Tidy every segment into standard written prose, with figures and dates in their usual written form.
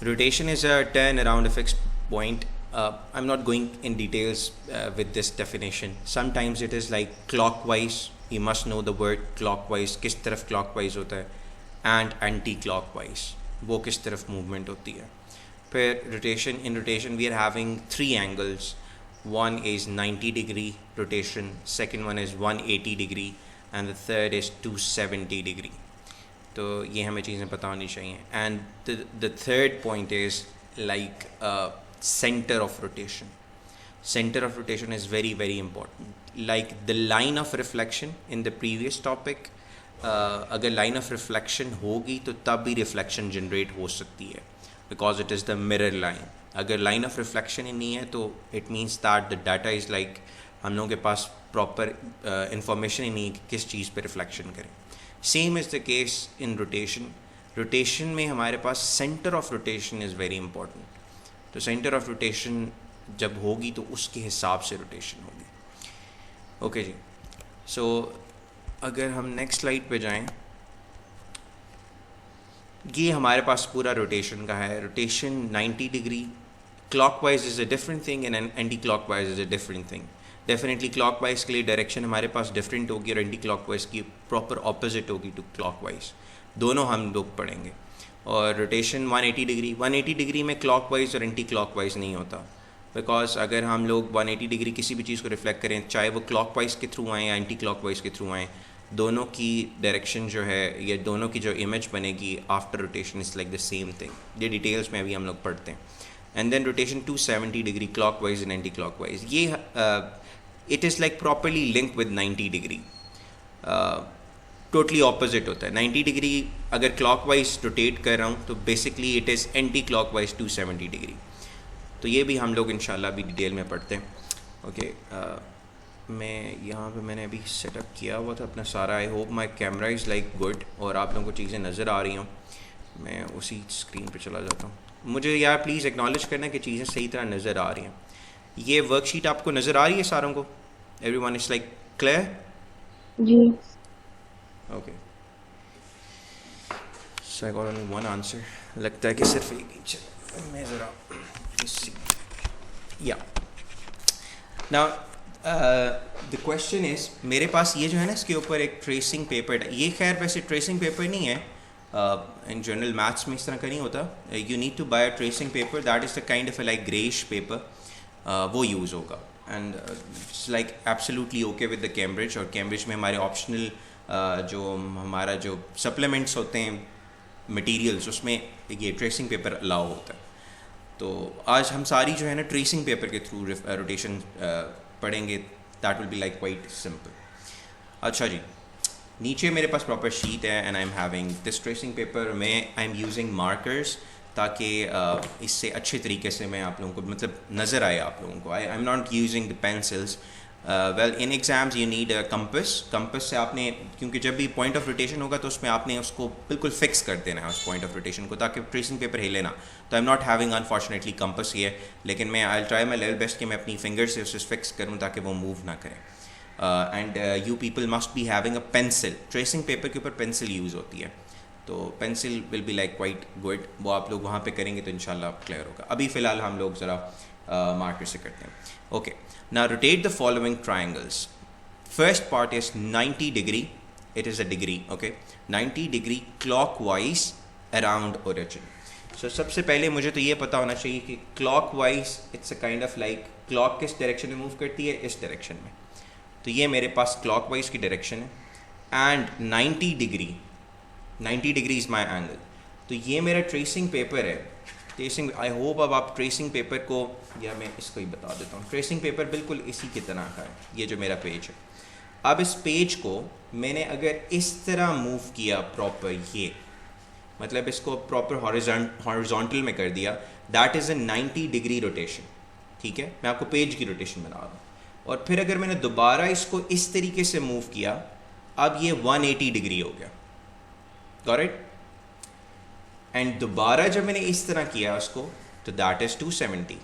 Rotation is a turn around a fixed point. I'm not going in details with this definition. Sometimes it is like clockwise. You must know the word clockwise. किस तरफ clockwise होता है, and anti-clockwise. वो किस तरफ movement होती है. फिर rotation, in rotation we are having three angles. One is 90 degree rotation, second one is 180 degree, and the third is 270 degree. तो ये हमें चीज़ें पता होनी चाहिए. And the third point is like center of rotation. Center of rotation is very very important. Like the line of reflection in the previous topic, अगर line of reflection होगी तो तब भी reflection generate हो सकती है, because it is the mirror line. अगर line of reflection ही नहीं है तो it means that the data is like हम लोगों के पास proper information ही नहीं है कि किस चीज़ पे reflection करें. Same is the case in rotation. Rotation में हमारे पास center of rotation is very important. तो center of rotation जब होगी तो उसके हिसाब से rotation होगी. ओके जी. सो अगर हम next slide पे जाएं, ये हमारे पास पूरा रोटेशन का है. Rotation 90 degree. Clockwise is a different thing and anti clockwise is a different thing. Definitely clockwise के लिए डायरेक्शन हमारे पास डिफरेंट होगी और एंटी क्लॉकवाइज की प्रॉपर ऑपोजिट होगी टू क्लॉकवाइज. दोनों हम लोग पढ़ेंगे. और रोटेशन 180 डिग्री. 180 डिग्री में क्लॉकवाइज और एंटी क्लॉकवाइज नहीं होता, बिकॉज अगर हम लोग 180 डिग्री किसी भी चीज़ को रिफ्लेक्ट करें, चाहे वो क्लॉकवाइज के थ्रू आएँ या एंटी क्लॉकवाइज के थ्रू आएँ, दोनों की डायरेक्शन जो है या दोनों की जो इमेज बनेगी after rotation is like the same thing. ये डिटेल्स में अभी हम लोग पढ़ते हैं. And then rotation 270 degree clockwise and anti clockwise. ये it is like properly link with 90 degree. Totally opposite होता है. 90 डिग्री अगर क्लॉकवाइज रोटेट कर रहा हूँ तो basically it is anti clockwise 270 degree. तो ये भी हम लोग इंशाल्लाह अभी डिटेल में पढ़ते हैं. ओके. मैं यहाँ पे मैंने अभी सेटअप किया हुआ था अपना सारा. I hope my camera is like good और आप लोगों को चीज़ें नज़र आ रही हों. मैं उसी स्क्रीन पे चला जाता हूँ. मुझे यार प्लीज़ एक्नॉलेज करना कि चीज़ें सही तरह नज़र आ रही हैं. ये वर्कशीट आपको नज़र आ रही है सारों को? Everyone is like clear? जी. Okay. So I got only one answer. लगता है कि सिर्फ एक ही. चलो मैं ज़रा या नाउ द क्वेश्चन इज़, मेरे पास ये जो है ना इसके ऊपर एक ट्रेसिंग पेपर. ये खैर वैसे ट्रेसिंग पेपर नहीं है. इन जनरल मैथ्स में इस तरह का नहीं होता. You need to buy a tracing paper that is the kind of like greyish paper. वो यूज़ होगा and it's like absolutely okay with the Cambridge. और कैम्ब्रिज में हमारे ऑप्शनल जो हमारा जो सप्लीमेंट्स होते हैं मटेरियल्स, उसमें ये ट्रेसिंग पेपर अलाउ होता है. तो आज हम सारी जो है ना ट्रेसिंग पेपर के थ्रू रोटेशन पढ़ेंगे. That will be like quite simple. अच्छा जी. नीचे मेरे पास प्रॉपर शीट है and I am having this tracing paper. मैं आई एम यूजिंग मार्कर्स ताकि इससे अच्छे तरीके से मैं आप लोगों को मतलब नज़र आए आप लोगों को. I am not using the pencils. Well in exams you need a compass. Compass से आपने, क्योंकि जब भी पॉइंट ऑफ रोटेशन होगा तो उसमें आपने उसको बिल्कुल फिक्स कर देना है उस पॉइंट ऑफ रोटेशन को, ताकि ट्रेसिंग पेपर हिले ना. तो I am not having unfortunately compass here, लेकिन मैं I try my level best कि मैं अपनी फिंगर से उसे फिक्स करूँ ताकि वो मूव ना करें. And you people must be having a pencil. Tracing paper के ऊपर पेंसिल यूज़ होती है, तो pencil will be like quite good. वो आप लोग वहाँ पे करेंगे तो इंशाल्लाह क्लियर होगा. अभी फ़िलहाल हम लोग ज़रा मार्कर से करते हैं. Okay. Now rotate the following triangles. First part is 90 degree. It is a degree. Okay. 90 degree clockwise around origin. So सबसे पहले मुझे तो ये पता होना चाहिए कि clockwise it's a kind of like clock किस डायरेक्शन में मूव करती है, इस डायरेक्शन में. तो ये मेरे पास क्लॉकवाइज की डायरेक्शन है. And 90 degree, 90 degree is my angle. तो ये मेरा ट्रेसिंग पेपर है. ट्रेसिंग, आई होप अब आप ट्रेसिंग पेपर को, या मैं इसको ही बता देता हूँ. ट्रेसिंग पेपर बिल्कुल इसी की तरह का है. ये जो मेरा पेज है, अब इस पेज को मैंने अगर इस तरह मूव किया प्रॉपर, ये मतलब इसको प्रॉपर हॉरिजॉन्टल में कर दिया, that is a 90 degree rotation. ठीक है. मैं आपको पेज की रोटेशन बना रहा हूँ. और फिर अगर मैंने दोबारा इसको इस तरीके से मूव किया, अब ये 180 डिग्री हो गया. Got it. एंड दोबारा जब मैंने इस तरह किया उसको, तो that is 270.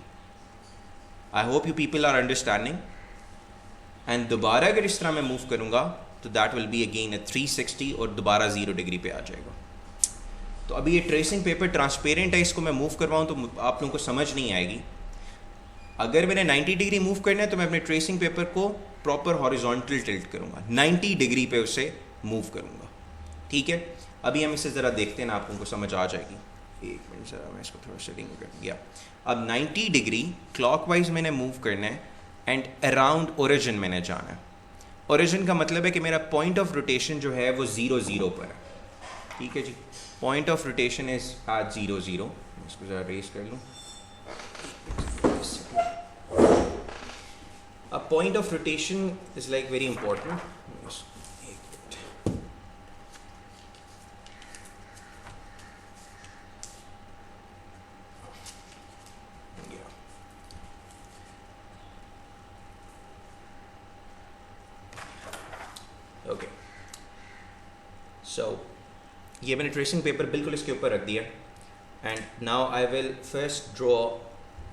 I hope you people are understanding. And दोबारा अगर इस तरह मैं मूव करूँगा तो that will be again a 360 और दोबारा 0 डिग्री पे आ जाएगा. तो अभी ये ट्रेसिंग पेपर ट्रांसपेरेंट है, इसको मैं मूव करवाऊँ तो आप लोगों को समझ नहीं आएगी। अगर मैंने 90 डिग्री मूव करना है तो मैं अपने ट्रेसिंग पेपर को प्रॉपर हॉरिजॉन्टल टिल्ट करूँगा, 90 डिग्री पे उसे मूव करूँगा। ठीक है, अभी हम इसे ज़रा देखते हैं ना, आप लोगों को समझ आ जाएगी। एक मिनट ज़रा मैं इसको थोड़ा सेटिंग कर दिया। अब 90 डिग्री क्लॉकवाइज मैंने मूव करना है एंड अराउंड ओरिजिन मैंने जाना है। ओरिजिन का मतलब है कि मेरा पॉइंट ऑफ रोटेशन जो है वो 0 0 पर है। ठीक है जी, point of rotation is at 0 0। इसको ज़रा रेस कर लूँ। अब point of rotation is like very important. Okay, so ये मैंने ट्रेसिंग पेपर बिल्कुल इसके ऊपर रख दिया and now I will first draw.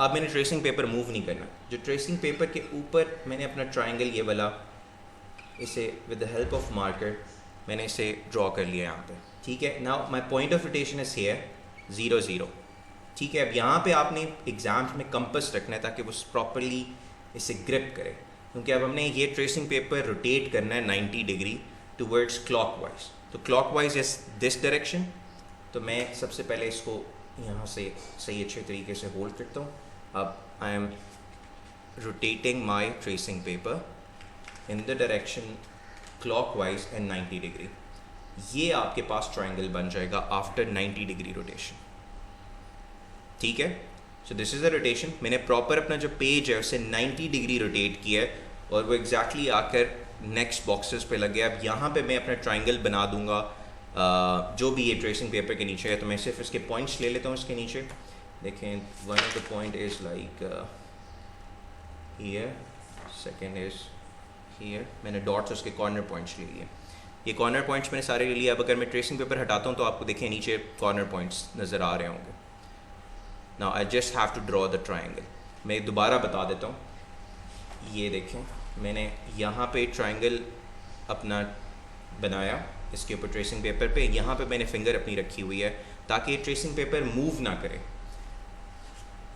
अब मैंने ट्रेसिंग पेपर मूव नहीं करना, जो ट्रेसिंग पेपर के ऊपर मैंने अपना ट्रायंगल ये वाला, इसे with the help of marker मैंने इसे ड्रॉ कर लिया यहाँ पे। ठीक है, now my point of rotation is here 0 0। ठीक है, अब यहाँ पे आपने एग्जाम्स में कंपस रखना है ताकि वो प्रॉपरली इसे ग्रिप करे, क्योंकि अब हमने ये ट्रेसिंग पेपर रोटेट करना है 90 डिग्री टूवर्ड्स क्लॉकवाइज। तो क्लॉकवाइज इज दिस डायरेक्शन। तो मैं सबसे पहले इसको यहाँ से सही अच्छे तरीके से होल्ड करता हूँ। अब I am rotating my tracing paper in the direction clockwise and 90 degree. ये आपके पास ट्रायंगल बन जाएगा आफ्टर 90 डिग्री रोटेशन। ठीक है, सो दिस इज़ द रोटेशन। मैंने प्रॉपर अपना जो पेज है उसे 90 डिग्री रोटेट किया है और वो एग्जैक्टली आकर नेक्स्ट बॉक्सेस पे लग गया। अब यहाँ पे मैं अपना ट्रायंगल बना दूंगा जो भी ये ट्रेसिंग पेपर के नीचे है। तो मैं सिर्फ इसके पॉइंट्स ले लेता हूँ इसके नीचे। देखें, one of the point is like here, second is here. मैंने डॉट्स उसके कॉर्नर पॉइंट्स ले लिए। ये कॉर्नर पॉइंट्स मैंने सारे ले लिए। अब अगर मैं ट्रेसिंग पेपर हटाता हूँ तो आपको देखें नीचे कॉर्नर पॉइंट्स नज़र आ रहे होंगे। Now I just have to draw the triangle. मैं दोबारा बता देता हूँ, ये देखें मैंने यहाँ पे ट्रायंगल अपना बनाया इसके ऊपर ट्रेसिंग पेपर पे। यहाँ पे मैंने फिंगर अपनी रखी हुई है ताकि ये ट्रेसिंग पेपर मूव ना करे।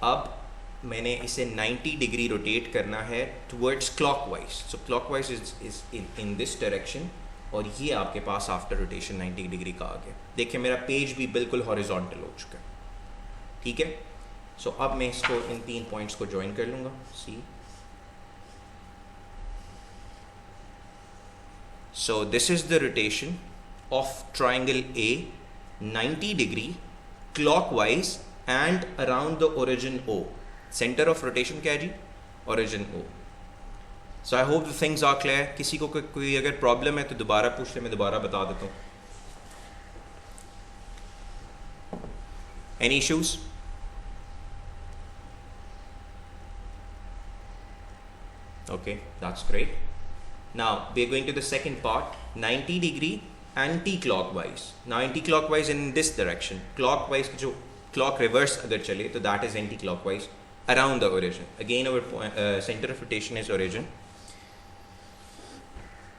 अब मैंने इसे 90 डिग्री रोटेट करना है towards clockwise. So clockwise is in this direction और ये आपके पास आफ्टर रोटेशन 90 डिग्री का आ गया। देखिए मेरा पेज भी बिल्कुल हॉरिजॉन्टल हो चुका है। ठीक है, सो अब मैं इसको इन 3 पॉइंट्स को ज्वाइन कर लूँगा। सी, so this is the rotation of triangle A 90 degree clockwise and around the origin O. Center of rotation क्या है जी? Origin O. So I hope the things are clear. किसी को कोई अगर प्रॉब्लम है तो दोबारा पूछ ले, मैं दोबारा बता देता हूँ। Any issues? Okay, that's great. Now we are going to the second part, 90 degree anti-clockwise. Now anti-clockwise in this direction, clockwise जो clock reverse अगर चले तो that is anti-clockwise around the origin. Again our center of rotation is origin.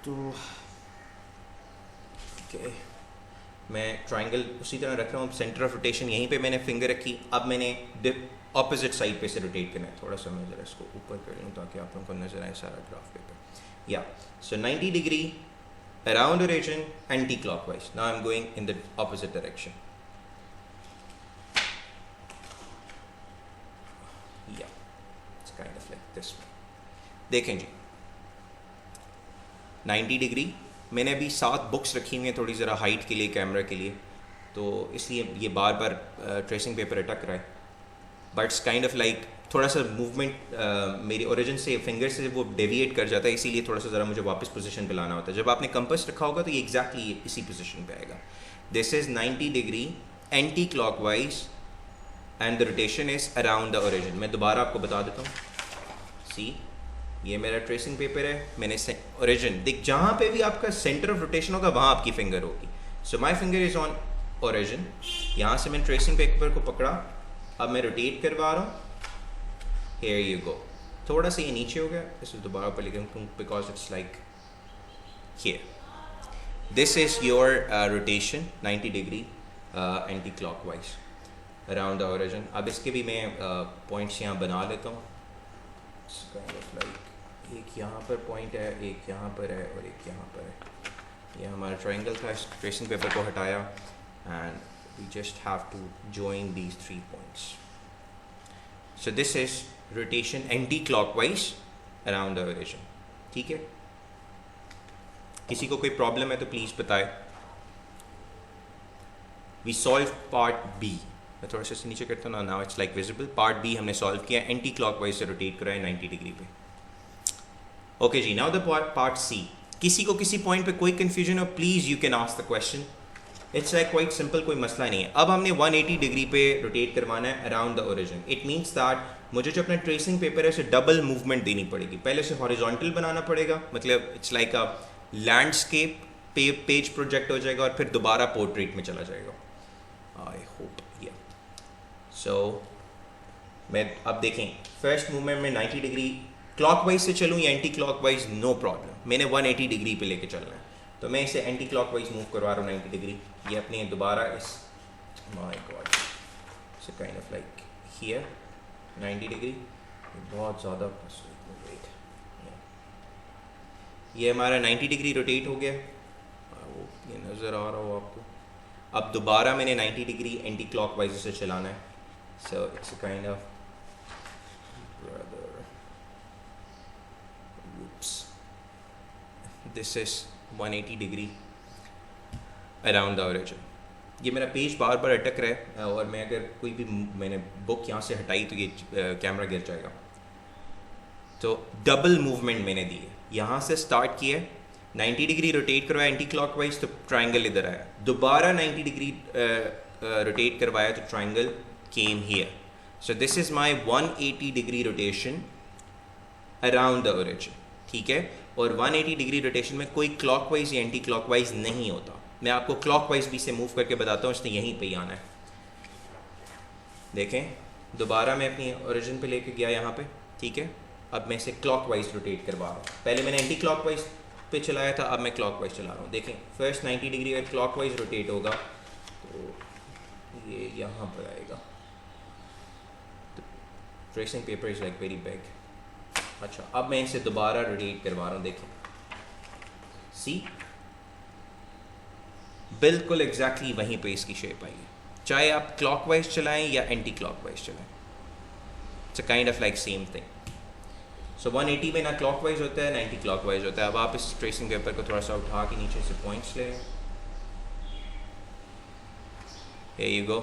तो okay, मैं triangle उसी तरह रख रहा हूँ। center of rotation यहीं पे मैंने finger रखी। अब मैंने opposite side पे से rotate करना है। थोड़ा सा मैं ज़रा इसको ऊपर कर लूँ ताकि आप लोगों को नजर आए सारा graph paper. Yeah, so 90 degree around origin anti-clockwise. Now I'm going in the opposite direction. Yeah, it's kind of like this one. देखें जी, 90 डिग्री मैंने अभी 7 बुक्स रखी हुई हैं थोड़ी ज़रा हाइट के लिए, कैमरा के लिए, तो इसलिए ये बार बार ट्रेसिंग पेपर अटक रहा है। But it's kind of like थोड़ा सा मूवमेंट मेरी ओरिजिन से फिंगर से वो डेविएट कर जाता है, इसीलिए थोड़ा सा ज़रा मुझे वापस पोजीशन पे लाना होता है। जब आपने कंपास रखा होगा तो ये एग्जैक्टली इसी पोजीशन पे आएगा। This is 90 degree anti clockwise and the rotation is around the origin. मैं दोबारा आपको बता देता हूँ। सी, ये मेरा ट्रेसिंग पेपर है, मैंने ओरिजिन देख, जहाँ पे भी आपका सेंटर ऑफ रोटेशन होगा वहाँ आपकी फिंगर होगी। So my finger is on origin. यहाँ से मैंने ट्रेसिंग पेपर को पकड़ा, अब मैं रोटेट करवा रहा हूँ। Here you go. थोड़ा सा ये नीचे हो गया, इसे दोबारा ऊपर लिख दूँ because it's like here. This is your rotation 90 degree anti clockwise around the origin. अब इसके भी मैं पॉइंट्स यहाँ बना लेता हूँ। एक यहाँ पर पॉइंट है, एक यहाँ पर है और एक यहाँ पर है। ये हमारा ट्रायंगल था, इस ट्रेसिंग पेपर को हटाया and we just have to join these 3 points. So this is rotation anti clockwise around the origin. ठीक है, किसी को कोई प्रॉब्लम है तो प्लीज़ बताए। We solve part B. मैं थोड़ा सा नीचे करता हूँ ना, now it's like visible. Part B हमने सॉल्व किया, एंटी क्लॉकवाइज से रोटेट कराया 90 डिग्री पे। ओके जी, नाउ द पार्ट सी। किसी को किसी पॉइंट पे कोई कंफ्यूजन हो, please you can ask the question. It's like quite simple, कोई मसला नहीं है। अब हमने 180 डिग्री पे रोटेट करवाना है around the origin. It means that मुझे जो अपना ट्रेसिंग पेपर है उसे डबल मूवमेंट देनी पड़ेगी। पहले से हॉरिजॉन्टल बनाना पड़ेगा, मतलब it's like a landscape page project हो जाएगा और फिर दोबारा पोर्ट्रेट में चला जाएगा। आई होप या सो मैं अब देखें फर्स्ट मूवमेंट में 90 डिग्री क्लॉकवाइज से चलूँ या एंटी क्लॉकवाइज, नो प्रॉब्लम। मैंने 180 डिग्री पे लेके चलना है, तो मैं इसे एंटी क्लॉकवाइज मूव करवा रहा हूँ 90 डिग्री। ये अपने दोबारा is my God so kind of like here 90 degree. बहुत ज़्यादा वेट, ये हमारा 90 डिग्री रोटेट हो गया, ये नज़र आ रहा हो आपको। अब दोबारा मैंने 90 डिग्री एंटी क्लॉकवाइज से चलाना है। So it's kind of this is 180 degree around the origin. ये मेरा पेज बार बार अटक रहा है और मैं अगर कोई भी मैंने बुक यहाँ से हटाई तो ये कैमरा गिर जाएगा। तो डबल मूवमेंट मैंने दी है, यहाँ से स्टार्ट किया 90 डिग्री रोटेट करवाया एंटी क्लॉकवाइज तो ट्रायंगल इधर आया, दोबारा 90 डिग्री रोटेट करवाया तो triangle came here. So this is my 180 degree rotation around the origin. ठीक है, और 180 डिग्री रोटेशन में कोई क्लॉकवाइज या एंटी क्लॉकवाइज नहीं होता। मैं आपको क्लॉकवाइज भी से मूव करके बताता हूँ, इसने यहीं पे ही आना है। देखें, दोबारा मैं अपनी ओरिजिन पे लेके गया यहाँ पे। ठीक है, अब मैं इसे क्लॉकवाइज रोटेट करवा रहा हूँ। पहले मैंने एंटी क्लॉकवाइज पे चलाया था, अब मैं क्लॉकवाइज चला रहा हूँ। देखें, फर्स्ट 90 डिग्री अगर क्लॉकवाइज रोटेट होगा तो ये यहाँ पर आएगा। Tracing paper is like very big. अच्छा, अब मैं इसे दोबारा रोटेट करवा रहा हूँ। देखें, सी बिल्कुल एग्जैक्टली वहीं पे इसकी शेप आई है, चाहे आप क्लॉकवाइज चलाएं या एंटी क्लॉकवाइज चलाएं। It's a kind of like same thing. So 180 में ना क्लॉकवाइज होता है ना एंटी क्लॉकवाइज होता है। अब आप इस ट्रेसिंग पेपर को थोड़ा सा उठा के नीचे से पॉइंट्स लें। Here you go,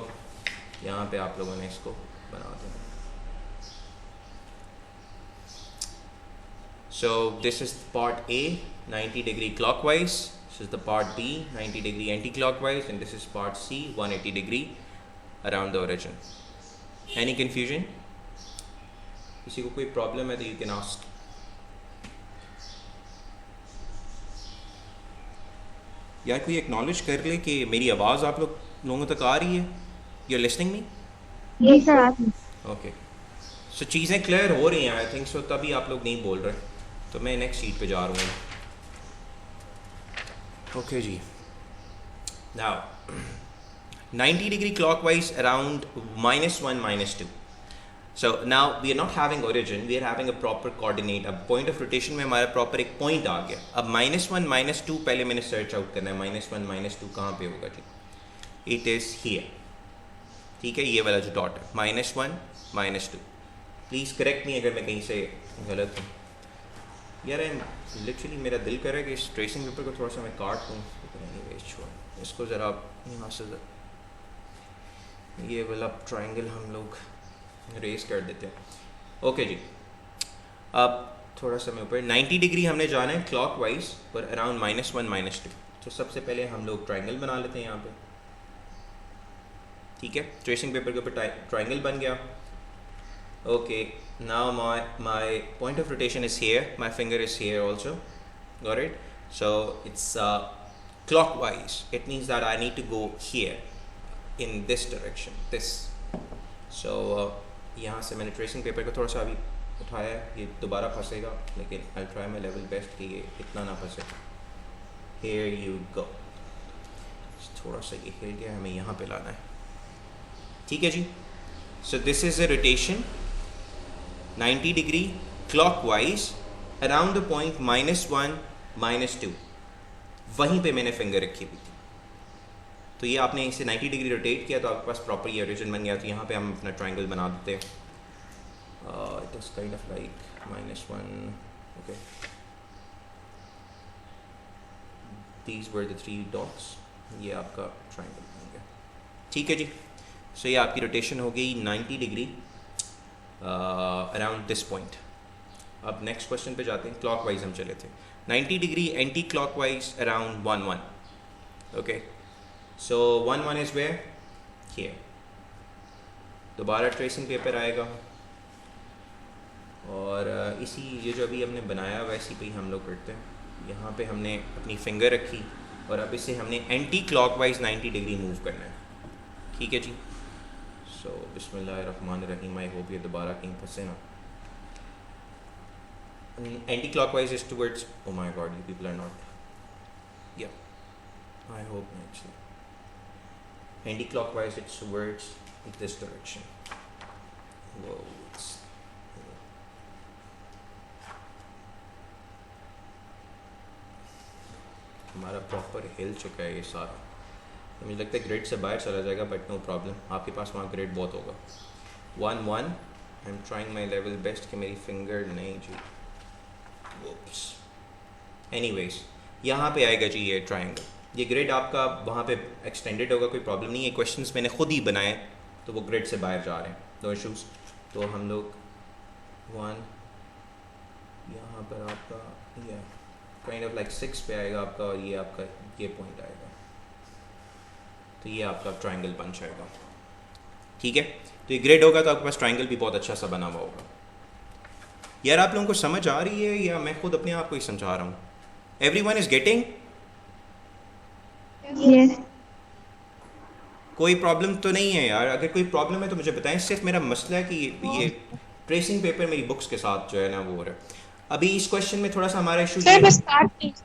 यहाँ पे आप लोगों ने इसको बना देना। So this is part A, 90 degree clockwise. This is the part B, 90 degree anti-clockwise, and this is part C, 180 degree around the origin. Any confusion? किसी को कोई प्रॉब्लम है तो you can ask. यार कोई एक्नॉलेज कर ले कि मेरी आवाज़ आप लोगों तक आ रही है? You're listening me? Yes sir. Okay. So चीज़ें क्लियर हो रही हैं आई थिंक सो, तभी आप लोग नहीं बोल रहे। तो मैं नेक्स्ट शीट पे जा रहा हूँ। ओके जी, now 90 degree clockwise around -1 -2। So now we are not having origin, we are having a proper coordinate. अब पॉइंट ऑफ रोटेशन में हमारा प्रॉपर एक पॉइंट आ गया। अब -1 -2 पहले मैंने सर्च आउट करना है। -1 -2 कहाँ पे होगा जी? It is here. ठीक है, ये वाला जो डॉट है, -1 -2। प्लीज़ करेक्ट मी अगर मैं कहीं से गलत हूँ। यार लिटरली मेरा दिल कर रहा है कि इस ट्रेसिंग पेपर को थोड़ा सा मैं काट दूँ, लेकिन एनीवेज छोड़ इसको ज़रा यहाँ से ये वाला ट्रायंगल हम लोग रेस कर देते हैं। ओके जी, अब थोड़ा सा मैं ऊपर 90 डिग्री हमने जाना है क्लॉकवाइज पर अराउंड -1 -2। तो सबसे पहले हम लोग ट्रायंगल बना लेते हैं यहाँ पे। ठीक है, ट्रेसिंग पेपर के ऊपर ट्रायंगल बन गया। Okay, now my point of rotation is here, my finger is here also, got it? So it's clockwise. It means that I need to go here in this direction, this. So यहाँ से मैंने tracing paper को थोड़ा सा अभी उठाया है, ये दोबारा फंसेगा लेकिन I'll try my level best कि ये इतना ना फंसे। Here you go. थोड़ा सा ये हिल गया, हमें यहाँ पे लाना है, ठीक है जी। So this is a rotation 90 degree clockwise around the point -1 -2, वहीं पे मैंने फिंगर रखी हुई थी। तो ये आपने इसे 90 डिग्री रोटेट किया तो आपके पास प्रॉपर ये ओरिजिन बन गया। तो यहाँ पे हम अपना ट्राइंगल बना देते हैं। It is kind of like -1, okay, these were the 3 dots, ये आपका ट्राइंगल बन गया, ठीक है जी। सो ये आपकी रोटेशन हो गई 90 डिग्री अराउंड दिस पॉइंट। अब नेक्स्ट क्वेश्चन पे जाते हैं। क्लॉकवाइज हम चले थे, 90 degree anti clockwise around 1 1, okay. So 1 1 is where, here. दोबारा ट्रेसिंग पेपर आएगा और इसी ये जो अभी हमने बनाया वैसे पे ही हम लोग करते हैं। यहाँ पे हमने अपनी फिंगर रखी और अब इसे हमने एंटी क्लॉकवाइज 90 डिग्री मूव करना है, ठीक है जी। सो बिस्मिल्लाहिर्रहमानिर्रहीम, आई होप ये दोबारा कहीं फंसे ना। Anti clockwise is towards, oh my god, you people are not, या I hope actually anti clockwise it's towards this direction. वो हमारा प्रॉपर हिल चुका है ये सारा। तो मुझे लगता है ग्रिड से बाहर चला जाएगा, बट नो प्रॉब्लम, आपके पास वहाँ ग्रिड बहुत होगा। 1 1, I am trying my level best कि मेरी फिंगर नहीं जी, वुप्स। एनीवेज यहाँ पे आएगा जी ये ट्राइंगल, ये ग्रिड आपका वहाँ पे एक्सटेंडेड होगा, कोई प्रॉब्लम नहीं है। क्वेश्चंस मैंने खुद ही बनाए तो वो ग्रिड से बाहर जा रहे हैं, नो इशूज़। तो हम लोग 1 यहाँ पर आपका ये काइंड ऑफ लाइक 6 पे आएगा आपका, और ये आपका ये पॉइंट आएगा, तो ये आपका ट्राइंगल बन जाएगा, ठीक है। तो ये ग्रिड होगा तो आपके पास ट्राइंगल भी बहुत अच्छा सा बना हुआ होगा। यार आप लोगों को समझ आ रही है या मैं खुद अपने आप को ही समझा रहा हूँ? Everyone is getting? Yes. कोई प्रॉब्लम तो नहीं है यार? अगर कोई प्रॉब्लम है तो मुझे बताएं। सिर्फ मेरा मसला है कि ये ट्रेसिंग पेपर मेरी बुक्स के साथ जो है ना वो हो रहा है। अभी इस क्वेश्चन में थोड़ा सा हमारा इशू सर बस काट दीजिए,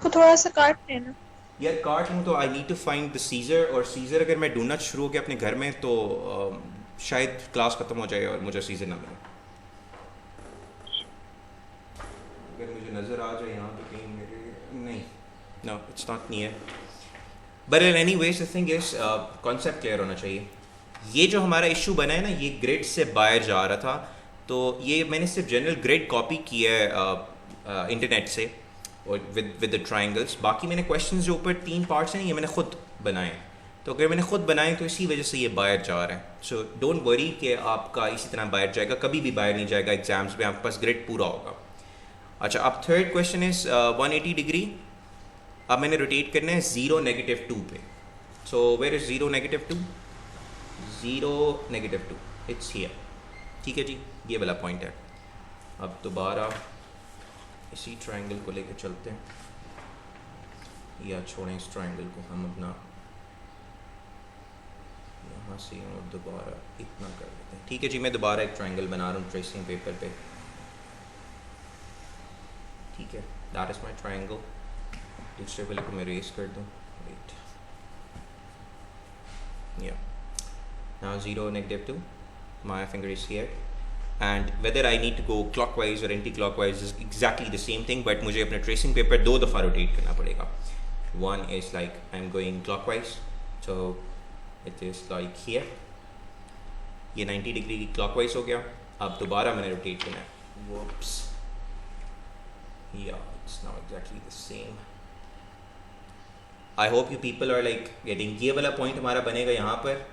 को थोड़ा सा काट लेना। यार काट लूँ तो I need to find the scissor, और सीजर अगर मैं ढूंढना शुरू हो गया अपने घर में तो शायद क्लास ख़त्म हो जाए और मुझे सीजर ना मिले। अगर मुझे नज़र आ जाए यहाँ तो कहीं मेरे नहीं, no it's not near, but anyways the thing is concept clear होना चाहिए। ये जो हमारा इशू बना है ना, ये ग्रिड से बाहर जा रहा था, तो ये मैंने सिर्फ जनरल ग्रिड कॉपी किया है इंटरनेट से और विद द ट्राइंगल्स। बाकी मैंने क्वेश्चंस जो ऊपर 3 पार्ट्स हैं ये मैंने खुद बनाए, तो अगर मैंने खुद बनाए तो इसी वजह से ये बाहर जा रहा है। सो डोंट वरी कि आपका इसी तरह बाहर जाएगा, कभी भी बाहर नहीं जाएगा। एग्जाम्स में आपके पास ग्रिड पूरा होगा। अच्छा, अब थर्ड क्वेश्चन इज 180 डिग्री। अब मैंने रोटेट करना है 0 -2 पे। So where is 0 -2? 0 -2, it's here, ठीक है जी, ये वाला पॉइंट है। अब दोबारा इसी ट्रायंगल को लेकर चलते हैं, या छोड़ें इस ट्रायंगल को, हम अपना यहाँ से और दोबारा इतना कर देते हैं, ठीक है जी। मैं दोबारा एक ट्रायंगल बना रहा हूँ ट्रेसिंग पेपर पे, ठीक है। That is my triangle. दूसरे वाले को मैं रेस कर दूँ, वेट, या now 0 -2, my finger is here, and whether I need to go clockwise or anti-clockwise is exactly the same thing, but मुझे अपना tracing paper 2 दफ़ा rotate करना पड़ेगा। One is like I'm going clockwise, so it is like here, ये 90 degree clockwise हो गया। अब दोबारा मैंने rotate करना है, whoops, yeah, it's now exactly the same। I hope you people are like getting, ये वाला point हमारा बनेगा यहाँ पर,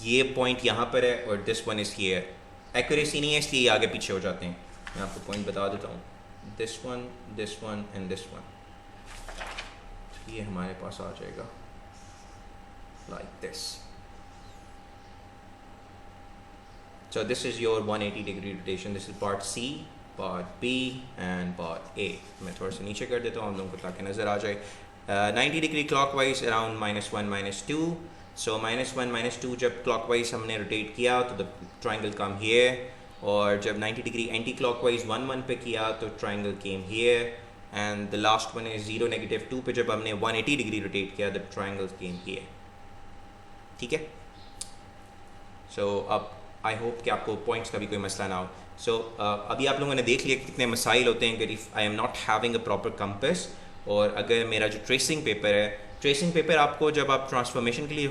ये पॉइंट यहाँ पर है, और this one is here. Accuracy नहीं है इसलिए ये आगे पीछे हो जाते हैं। मैं आपको पॉइंट बता देता हूँ, this one and this one, ये हमारे पास आ जाएगा like this. So this is your 180 degree rotation. This is part C, part B and part A. मैं थोड़ा सा नीचे कर देता हूँ हम लोगों को ताकि नज़र आ जाए। 90 डिग्री क्लॉकवाइज अराउंड -1 -2। सो -1 -2 जब क्लॉकवाइज हमने रोटेट किया तो द ट्राइंगल कम हियर, और जब 90 डिग्री एंटी क्लॉकवाइज 1 1 पे किया तो triangle came here, and the last one is 0 -2 पे जब हमने 180 डिग्री रोटेट किया द ट्राइंगल्स केम हियर. ठीक है. सो अब आई होप कि आपको पॉइंट्स का भी कोई मसला ना हो. सो अभी आप लोगों ने देख लिया कि कितने मसाइल होते हैं अगर if I am not having a proper compass, और अगर मेरा जो ट्रेसिंग पेपर है, ट्रेसिंग पेपर आपको जब आप ट्रांसफॉर्मेशन के लिए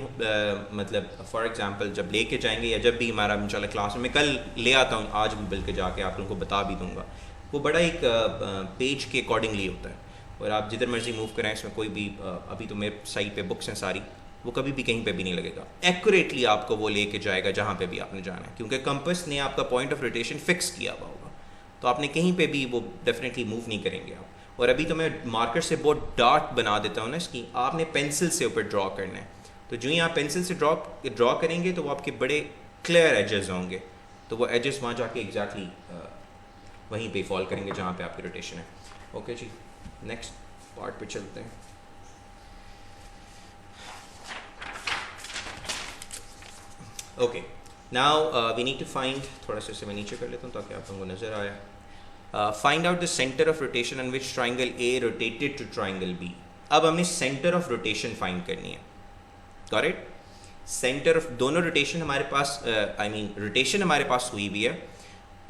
मतलब फॉर एग्जांपल जब लेके जाएंगे या जब भी हमारा इंशाल्लाह क्लास में, मैं कल ले आता हूँ, आज भी बल्कि जाके आप लोगों को बता भी दूंगा, वो बड़ा एक पेज के अकॉर्डिंगली होता है और आप जिधर मर्जी मूव कराएं, इसमें कोई भी अभी तो मेरे साइड पे बुक्स हैं सारी, वो कभी भी कहीं पे भी नहीं लगेगा. एक्यूरेटली आपको वो लेके जाएगा जहाँ पे भी आपने जाना है, क्योंकि कंपास ने आपका पॉइंट ऑफ रोटेशन फिक्स किया हुआ होगा, तो आपने कहीं पे भी वो डेफिनेटली मूव नहीं करेंगे आप. और अभी तो मैं मार्कर से बहुत डार्क बना देता हूँ ना इसकी, आपने पेंसिल से ऊपर ड्रॉ करना है, तो जो ही आप पेंसिल से ड्रॉ करेंगे तो वो आपके बड़े क्लियर एजेस होंगे, तो वो एजेस वहाँ जाके एग्जैक्टली वहीं पे फॉल करेंगे जहाँ पे आपकी रोटेशन है. ओके जी, नेक्स्ट पार्ट पे चलते हैं. Okay, now we need to find, थोड़ा सा इसे मैं नीचे कर लेता हूँ ताकि आप लोगों को नज़र आए. Find out the centre of rotation on which triangle A rotated to triangle B. अब हमें सेंटर ऑफ रोटेशन फाइंड करनी है. Got it? सेंटर ऑफ दोनों रोटेशन हमारे पास, आई मीन रोटेशन हमारे पास हुई भी है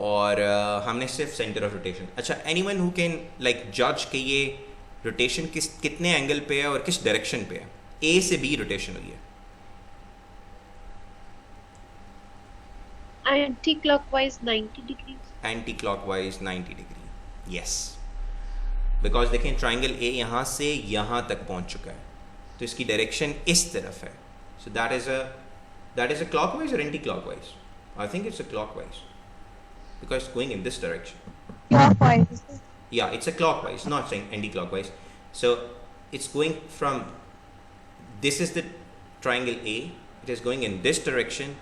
और हमने सिर्फ सेंटर ऑफ रोटेशन. अच्छा, एनीवन हु कैन लाइक जज कि ये रोटेशन कितने एंगल पे है और किस डायरेक्शन पे है? ए से बी रोटेशन हुई है. Anti-clockwise 90 degrees. Anti clockwise 90 degree. Yes, because देखें ट्राइंगल ए यहाँ से यहाँ तक पहुँच चुका है, तो इसकी डायरेक्शन इस तरफ है. So that is a clockwise और anti clockwise? I think it's a clockwise because it's going in this direction. Clockwise. Yeah, it's a clockwise, not saying anti-clockwise. So it's going from, this is the triangle A, it is going in this direction,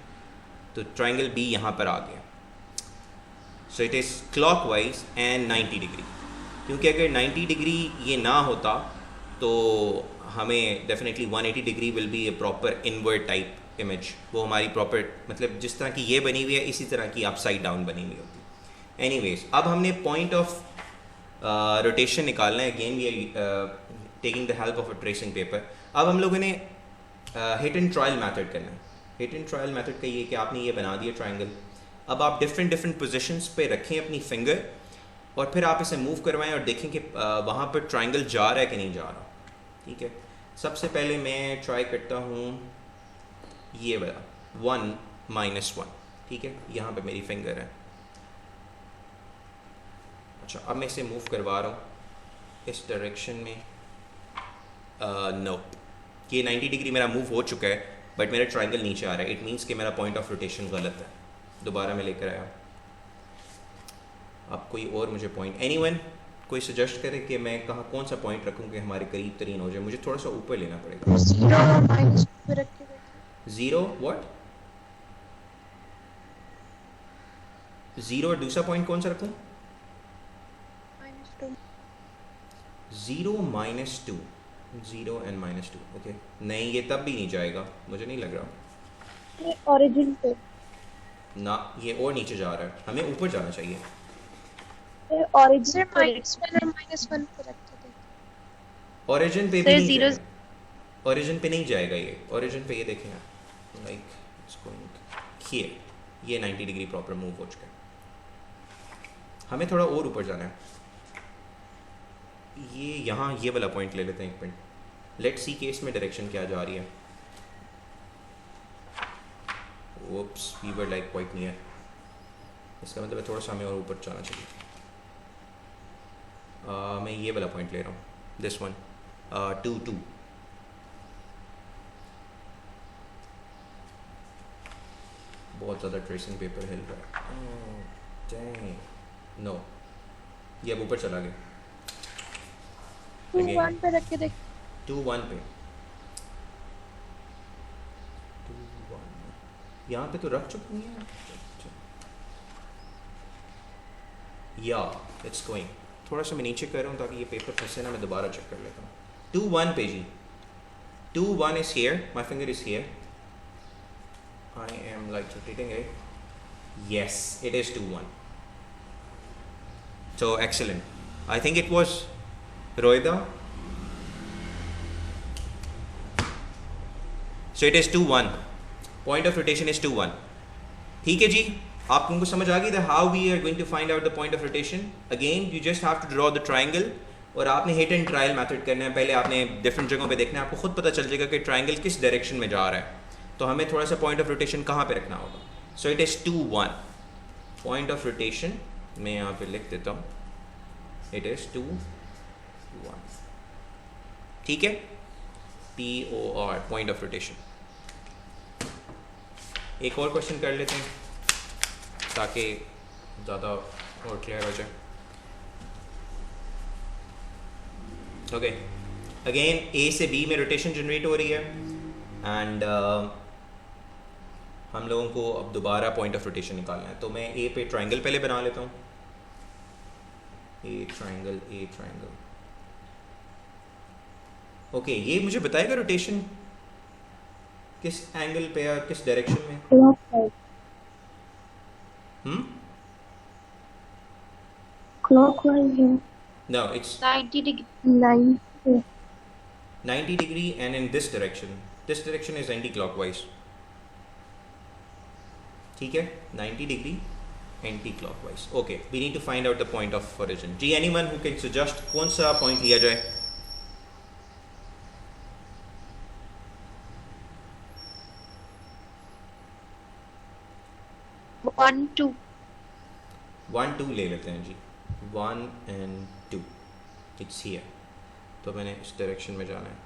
तो triangle B यहाँ पर आ गया. So it is clockwise and 90 degree. क्योंकि अगर 90 degree ये ना होता तो हमें definitely 180 degree will be a proper invert type image, वो हमारी प्रॉपर मतलब जिस तरह की ये बनी हुई है इसी तरह की अपसाइड डाउन बनी हुई होती. एनीवेज, अब हमने पॉइंट ऑफ रोटेशन निकालना है. Again we are taking the help of a tracing paper. अब हम लोगों ने हिट एंड ट्रायल मेथड करना है. हिट एंड ट्रायल मेथड का ये कि आपने ये बना दिया ट्राइंगल, अब आप डिफरेंट पोजिशंस पे रखें अपनी फिंगर और फिर आप इसे मूव करवाएं और देखें कि वहाँ पर ट्राइंगल जा रहा है कि नहीं जा रहा. ठीक है, सबसे पहले मैं ट्राई करता हूँ ये वाला 1 -1. ठीक है, यहाँ पे मेरी फिंगर है. अच्छा, अब मैं इसे मूव करवा रहा हूँ इस डायरेक्शन में. नो, ये 90 डिग्री मेरा मूव हो चुका है बट मेरा ट्राइंगल नीचे आ रहा है. इट मीन्स कि मेरा पॉइंट ऑफ रोटेशन गलत है. दोबारा मैं लेकर आया. अब कोई और मुझे पॉइंट, एनीवन कोई सजेस्ट करे कि मैं कहाँ कौन सा पॉइंट रखूँ कि हमारे करीब तरीन हो जाए. मुझे थोड़ा सा ऊपर लेना पड़ेगा. 0 -2 पे रख के देखो. 0 what? 0 और दूसरा पॉइंट कौन सा रखूं? -2. 0 -2. 0 and -2. ओके, नहीं ये तब भी नहीं जाएगा, मुझे नहीं लग रहा. ये ओरिजिन पे ना, ये और नीचे जा रहा है, हमें ऊपर जाना चाहिए. ये ओरिजिन -1 और -1 पे रख के देखो. ओरिजिन पे भी नहीं जाएगा. ओरिजिन पे नहीं जाएगा ये. ओरिजिन पे ये देखें लाइक इट्स गोइंग हियर. ये 90 डिग्री प्रॉपर मूव हो चुका है. हमें थोड़ा और ऊपर जाना है. ये यहाँ ये वाला पॉइंट ले लेते हैं एक मिनट. लेट्स सी कि इसमें डायरेक्शन क्या जा रही है. Oops, we were like quite near. इसका मतलब थोड़ा सा हमें और ऊपर जाना चाहिए. मैं ये वाला पॉइंट ले रहा हूँ, दिस वन 2 बहुत ज़्यादा ट्रेसिंग पेपर हिल रहा है. नो, ये अब ऊपर चला गया. 2 1 पे रख के देख. 2 1 पे 2 1 यहाँ पे तो रख चुकी है. या इट्स गोइंग. थोड़ा सा मैं नीचे कर रहा हूँ ताकि ये पेपर फंसे ना. मैं दोबारा चेक कर लेता हूँ. 2 1 पे जी. 2 1 is here. My finger is here. I am like rotating it. Yes, it is 2 1. So excellent. I think it was रोहिदा, so it is 2-1, point of rotation is 2-1। ठीक है जी, आप लोगों को समझ आ गई था how we are going to find out the point of rotation. Again you just have to draw the triangle, और आपने हिट एंड ट्रायल मेथड करना है। पहले आपने डिफरेंट जगहों पे देखना है, आपको खुद पता चल जाएगा कि ट्राइंगल किस डायरेक्शन में जा रहा है, तो हमें थोड़ा सा पॉइंट ऑफ रोटेशन कहाँ पे रखना होगा। सो it is 2-1, point of rotation मैं यहाँ पे लिख देता हूँ, इट इज़ 2-1। ठीक है, POR, पॉइंट ऑफ रोटेशन। एक और क्वेश्चन कर लेते हैं ताकि ज़्यादा और क्लियर हो जाए। ओके, अगेन A से B में रोटेशन जनरेट हो रही है, एंड हम लोगों को अब दोबारा पॉइंट ऑफ रोटेशन निकालना है। तो मैं A पे ट्राइंगल पहले बना लेता हूँ, A ट्राइंगल। ओके, ये मुझे बताएगा रोटेशन किस एंगल पे या किस डायरेक्शन में। Clockwise. No, it's 90 degree. 90 degree, and in this direction is anti-clockwise. ठीक है, 90 degree anti-clockwise. Okay, we need to find out the point of origin. Ji, anyone who can suggest कौन सा point लिया जाए? One, two. 1, 2 ले लेते हैं जी, 1 and 2, it's here। तो मैंने इस डायरेक्शन में जाना है।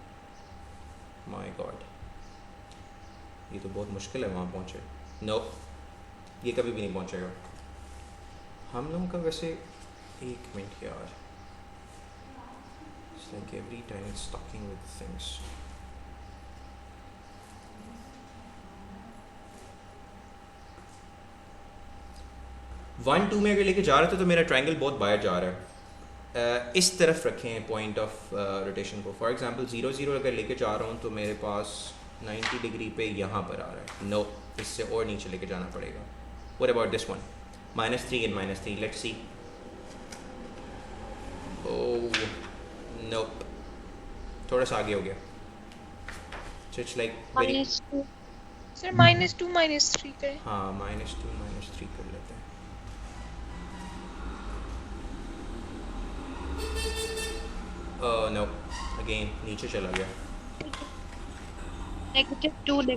माय गॉड, ये तो बहुत मुश्किल है वहाँ पहुँचे। नो, ये कभी भी नहीं पहुँचेगा हम लोगों का। वैसे एक मिनट यार, it's like every time it's talking with things। One two में अगर लेके जा रहे थे तो मेरा ट्रायंगल बहुत बाहर जा रहा है। इस तरफ रखें पॉइंट ऑफ रोटेशन को। फॉर एग्जांपल 0, 0 अगर लेके जा रहा हूँ तो मेरे पास 90 डिग्री पे यहाँ पर आ रहा है। नो, इससे और नीचे लेके जाना पड़ेगा। What about this one, -3 and -3, let's see. Oh no, थोड़ा सा आगे हो गया। So it's like very, sir -2 -3 करें। हाँ, -2 -3 कर लेते हैं। नो, अगेन नीचे चला गया। -2 -2 -2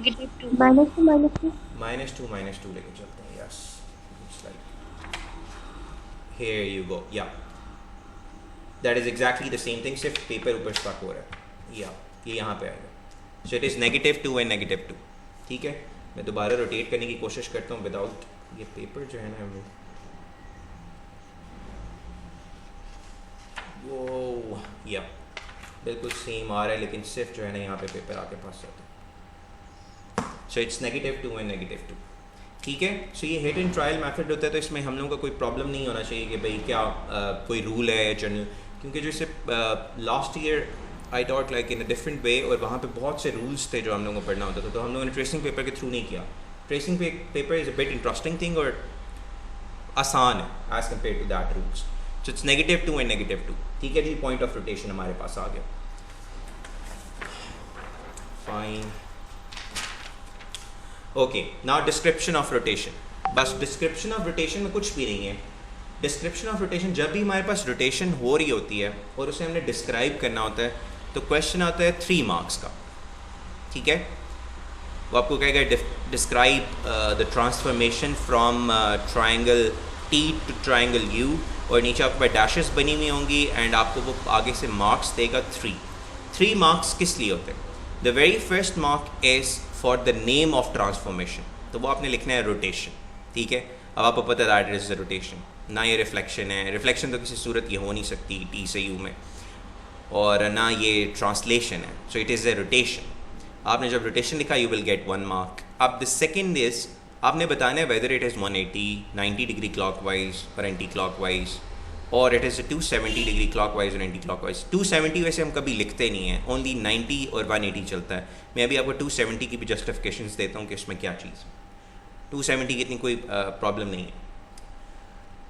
-2 लेके चलते हैं। Yes, it's like here you go. Yeah, that is exactly the same thing, सिर्फ पेपर ऊपर स्टक हो रहा है। या ये यहाँ पे आएगा। So it is -2 and -2। ठीक है, मैं दोबारा रोटेट करने की कोशिश करता हूँ विदाउट ये पेपर जो है ना वो, या बिल्कुल सेम आ रहा है, लेकिन सिर्फ जो है ना यहाँ पे पेपर आके फंस जाता है। सो इट्स -2 and -2। ठीक है, सो ये हिट एंड ट्रायल मेथड होता है, तो इसमें हम लोगों का कोई प्रॉब्लम नहीं होना चाहिए कि भाई क्या कोई रूल है जनरल, क्योंकि जैसे last year I thought like in a different way, और वहाँ पे बहुत से रूल्स थे जो हम लोगों को पढ़ना होता था, तो हम लोगों ने ट्रेसिंग पेपर के थ्रू नहीं किया। Tracing paper is a bit interesting thing और आसान है as compare to that rules. So it's -2 and -2। ठीक है जी, पॉइंट ऑफ रोटेशन हमारे पास आ गया। Fine, okay, now description of rotation. बस डिस्क्रिप्शन ऑफ रोटेशन में कुछ भी नहीं है। डिस्क्रिप्शन ऑफ रोटेशन, जब भी हमारे पास रोटेशन हो रही होती है और उसे हमने डिस्क्राइब करना होता है, तो क्वेश्चन आता है 3 मार्क्स का। ठीक है, वो आपको कहेगा describe the transformation from triangle T to triangle U, और नीचे आपके पास डैशेस बनी हुई होंगी, एंड आपको वो आगे से मार्क्स देगा 3 मार्क्स किस लिए होते हैं? The very first mark is for the name of transformation, तो वो आपने लिखना है रोटेशन। ठीक है, अब आपको पता है दैट इज़ द रोटेशन, ना ये रिफ्लेक्शन है। रिफ्लेक्शन तो किसी सूरत ये हो नहीं सकती T से U में, और ना ये ट्रांसलेशन है। सो इट इज़ अ रोटेशन। आपने जब रोटेशन लिखा यू विल गेट 1 मार्क। अब द सेकेंड इज़ आपने बताना है whether it is 180, 90 degree clockwise और एंटी क्लॉकवाइज, और इट इज़ 270 डिग्री क्लॉकवाइज और एंटी क्लॉकवाइज। 270 वैसे हम कभी लिखते नहीं हैं, ओनली 90 और 180 चलता है। मैं अभी आपको 270 की भी जस्टिफिकेशंस देता हूँ कि इसमें क्या चीज़। 270 की इतनी कोई प्रॉब्लम नहीं है।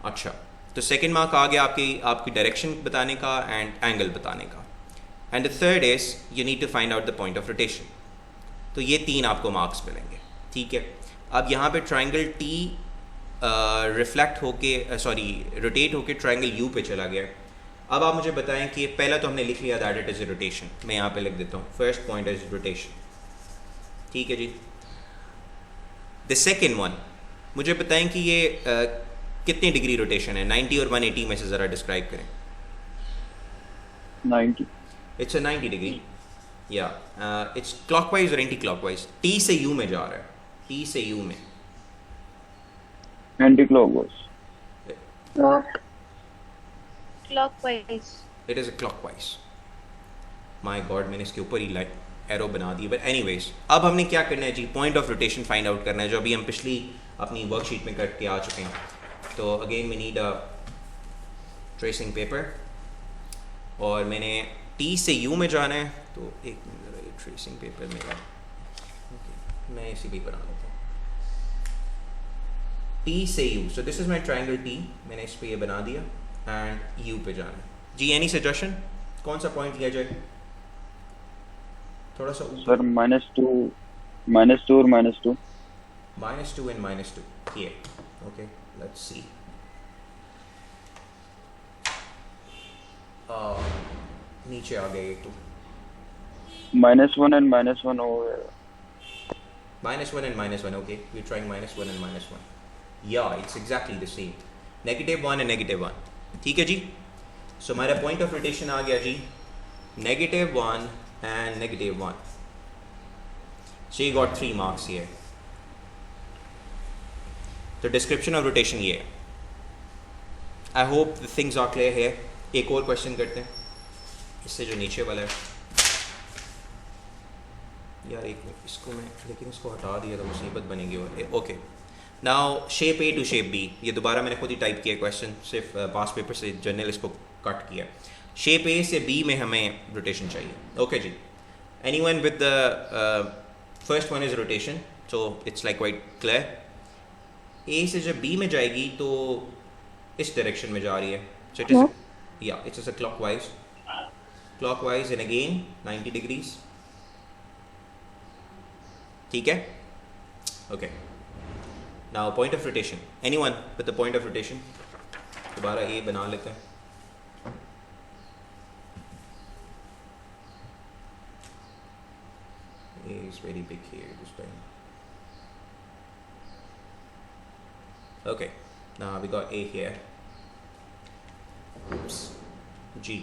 अच्छा, तो सेकेंड मार्क आ गया आपकी डायरेक्शन बताने का एंड एंगल बताने का. And the third is you need to find out the point of rotation. तो ये 3 आपको मार्क्स मिलेंगे. ठीक है. अब यहाँ पे ट्राइंगल टी रिफ्लेक्ट होके रोटेट होके ट्राइंगल यू पे चला गया. अब आप मुझे बताएं कि पहला तो हमने लिख लिया that it is a rotation. मैं यहाँ पे लिख देता हूँ फर्स्ट पॉइंट इज रोटेशन. ठीक है जी. द सेकेंड वन, मुझे बताएं कि ये कितनी डिग्री रोटेशन है. 90 और 180 में से ज़रा डिस्क्राइब करें. 90. It's a 90 degree. या इट्स क्लॉकवाइज और एंटी क्लॉकवाइज. टी से यू में जा रहा है. टी से यू में Anti-clockwise. Clockwise. It is a clockwise. My God, मैंने इसके ऊपर ही एरो बना दी. बट एनीवेज, अब हमने क्या करना है जी, point of rotation find out करना है, जो अभी हम पिछली अपनी वर्कशीट में करके आ चुके हैं. तो again we need a tracing paper और मैंने टी से यू में जाना है. तो एक मिनट, ट्रेसिंग पेपर मेरा मैं इसी भी बना लेता हूँ. टी से you, so this is my triangle T. मैंने इस पर ये बना दिया एंड यू पे जाना है. जी एनी सजेशन, कौन सा पॉइंट लिया जाए? थोड़ा सा सर -2 और -2. -2 and -2 here. Okay, let's see. नीचे आ गए तो -1 and -1 over. -1 and -1. Okay, we're trying -1 and -1. Yeah, it's exactly the same. -1 and -1. ठीक है जी. So हमारा पॉइंट ऑफ रोटेशन आ गया जी -1 and -1. So you got 3 marks here. तो डिस्क्रिप्शन ऑफ रोटेशन ये है. I hope the things are clear है. एक और क्वेश्चन करते हैं इससे जो नीचे वाला है. यार एक मिनट, इसको मैं लेकिन इसको हटा दिया तो मुसीबत बनेगी. और okay, now shape A to shape B. ये दोबारा मैंने खुद ही टाइप किया क्वेश्चन, सिर्फ पास पेपर से जर्नल इसको कट किया. शेप ए से बी में हमें रोटेशन चाहिए. ओके जी. Anyone with the first one is rotation, so it's like quite clear. A से जब बी में जाएगी तो इस डायरेक्शन में जा रही है. So it is it's a clockwise and again 90 degrees. ठीक है. Okay, now point of rotation. Anyone with the point of rotation. दोबारा ए बना लेते हैं. A is very big here this time. Okay, now we got A here. Oops. G.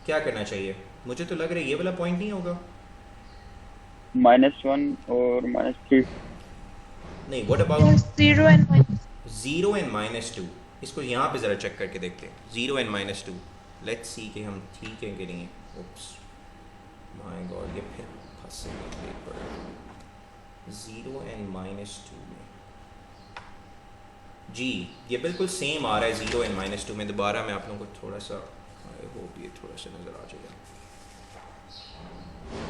क्या करना चाहिए? मुझे तो लग रहा है ये वाला पॉइंट नहीं होगा. -1 और -3. नहीं, what about 0 and -0 and -2? इसको यहाँ पे ज़रा चेक करके देखते हैं. 0 and -2. Let's see कि हम ठीक है कि नहीं. Oops. माय गॉड, ये फिर फंसे पेपर. 0 and -2 में जी ये बिल्कुल सेम आ रहा है. 0 and -2 में. दोबारा मैं आप लोगों को थोड़ा सा, आई होप ये थोड़ा सा नज़र आ जाएगा.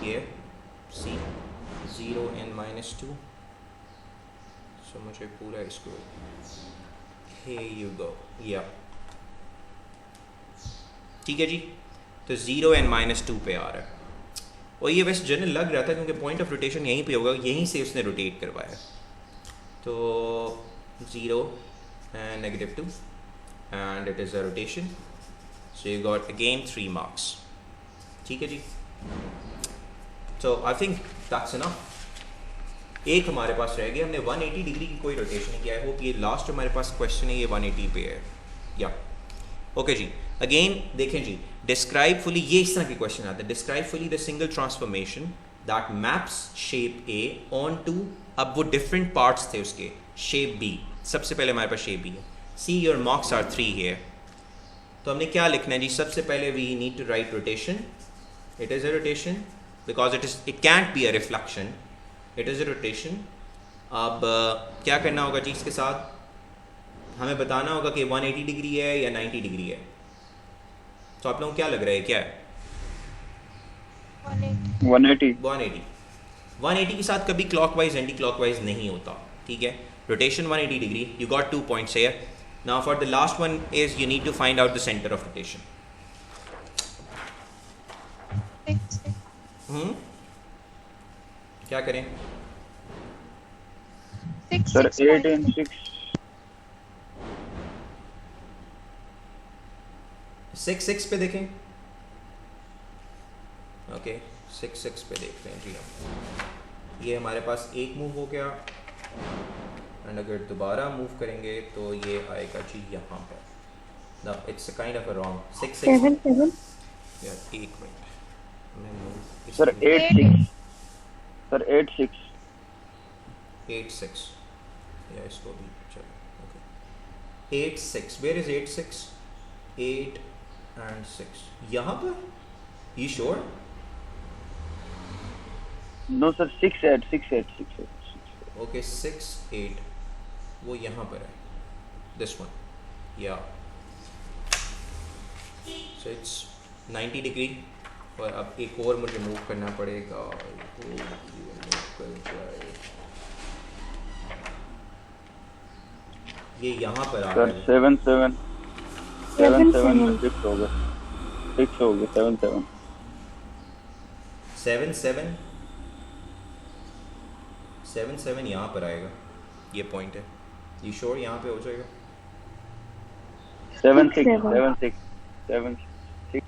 ये सी 0 and -2. सो मुझे पूरा इसको here you go. या ठीक है जी. तो 0 and -2 पे आ रहा है. और ये वैसे जनरल लग रहा था क्योंकि पॉइंट ऑफ रोटेशन यहीं पे होगा, यहीं से उसने रोटेट करवाया. तो 0 and -2 and it is a rotation. So you got again 3 marks. ठीक है जी. So I think that's enough. एक हमारे पास रह गया. हमने 180 डिग्री की कोई रोटेशन नहीं किया. आई होप ये लास्ट हमारे पास क्वेश्चन है ये 180 पे है. या ओके जी. अगेन देखें जी, डिस्क्राइब फुली, ये इस तरह के क्वेश्चन आते हैं. Describe fully the single transformation that maps shape A onto. अब वो डिफरेंट पार्ट्स थे उसके. शेप बी, सबसे पहले हमारे पास शेप बी है. See your marks are 3 here. तो हमने क्या लिखना है जी? सबसे पहले we need to write rotation. It is a rotation because it can't be a reflection. It is a rotation. अब क्या करना होगा जी इसके साथ? हमें बताना होगा कि 180 डिग्री है या 90 डिग्री है. तो आप लोगों को क्या लग रहा है, क्या है? 180. 180 के साथ कभी क्लॉकवाइज एंटी क्लॉकवाइज नहीं होता. ठीक है. Rotation 180 degree. You got 2 points here. Now for the last one is you need to find out the center of rotation. क्या करें? Sir, 8 and 6. 6 पे देखें. ओके 6 पे देखते हैं जी हम. ये हमारे पास एक मूव हो गया एंड अगर दोबारा मूव करेंगे तो ये आएगा जी यहाँ पर. Now it's a kind of a wrong 6 यार एक मिनट. Sir, 8 6. Sir, 8 6. 8 6 या इसको भी चलो. ओके 8 6. Where is 8 6? 8 and 6 यहाँ पर. You sure? No, sir, 6 8 6 8 6 8. Okay 6 8 वो यहाँ पर है. दिस वन या सो इट्स 90 डिग्री. और अब एक और मुझे मूव करना पड़ेगा. ये यहाँ पर आ Sir, रहा है. 7 7. 7 7 में 6 हो गए. 6 हो गए. 7 7. 7 7 7 7 यहाँ पर आएगा. ये पॉइंट है. ये श्योर यहाँ पे हो जाएगा. 7 6 7 6 7 6.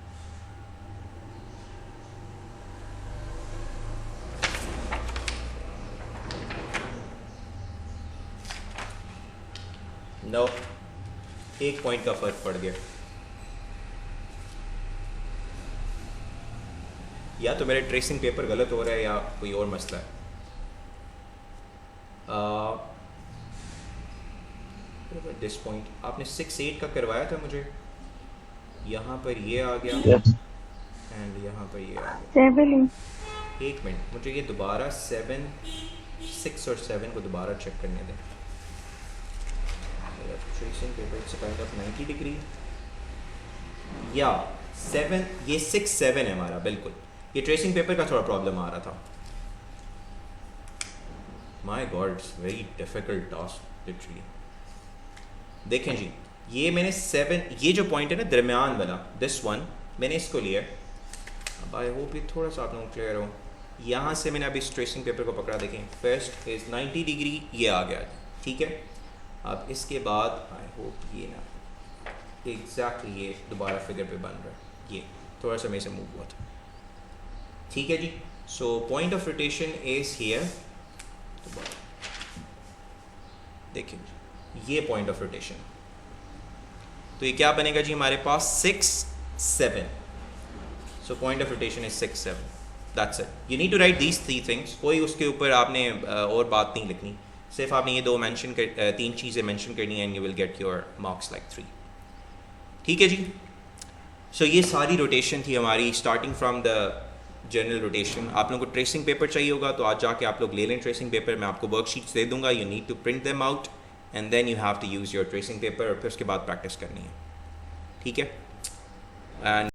नो एक पॉइंट का फर्क पड़ गया. या तो मेरे ट्रेसिंग पेपर गलत हो रहा है या कोई और मसला है. दिस पॉइंट आपने 6 8 का करवाया था मुझे. यहाँ पर ये आ गया Yes. एंड यहाँ पर ये आ गया. 7 एक मिनट मुझे ये दोबारा 7 6 और 7 को दोबारा चेक करने दें. Tracing paper it's kind of 90 degree या 7. ये 6 7 है हमारा. बिल्कुल ये ट्रेसिंग पेपर का थोड़ा प्रॉब्लम आ रहा था. My God it's very difficult task literally. देखें जी ये मैंने 7 ये जो पॉइंट है ना दरमियान वाला दिस वन मैंने इसको लिया. अब आई होप ये थोड़ा सा आप लोगों को क्लियर हो. यहाँ से मैंने अभी इस ट्रेसिंग पेपर को पकड़ा. देखें फर्स्ट इज़ 90 डिग्री ये आ गया. ठीक है. अब इसके बाद आई होप ये ना एग्जैक्टली ये दोबारा फिगर पे बन रहा है. ये थोड़ा सा मेरे से मूव हुआ था. ठीक है जी. So point of rotation is here. देखिए ये पॉइंट ऑफ रोटेशन. तो ये क्या बनेगा जी हमारे पास 6 7. So point of rotation is 6 7. That's it. You need to write these 3 things. कोई उसके ऊपर आपने और बात नहीं लिखनी. सिर्फ आपने ये 3 चीज़ें मेंशन करनी है and you will get your marks like 3. ठीक है जी. सो ये सारी रोटेशन थी हमारी starting from the general rotation. आप लोगों को ट्रेसिंग पेपर चाहिए होगा तो आज जाके आप लोग ले लें ट्रेसिंग पेपर. मैं आपको वर्कशीट्स दे दूंगा. You need to print them out and then you have to use your tracing paper. और फिर उसके बाद प्रैक्टिस करनी है. ठीक है. एंड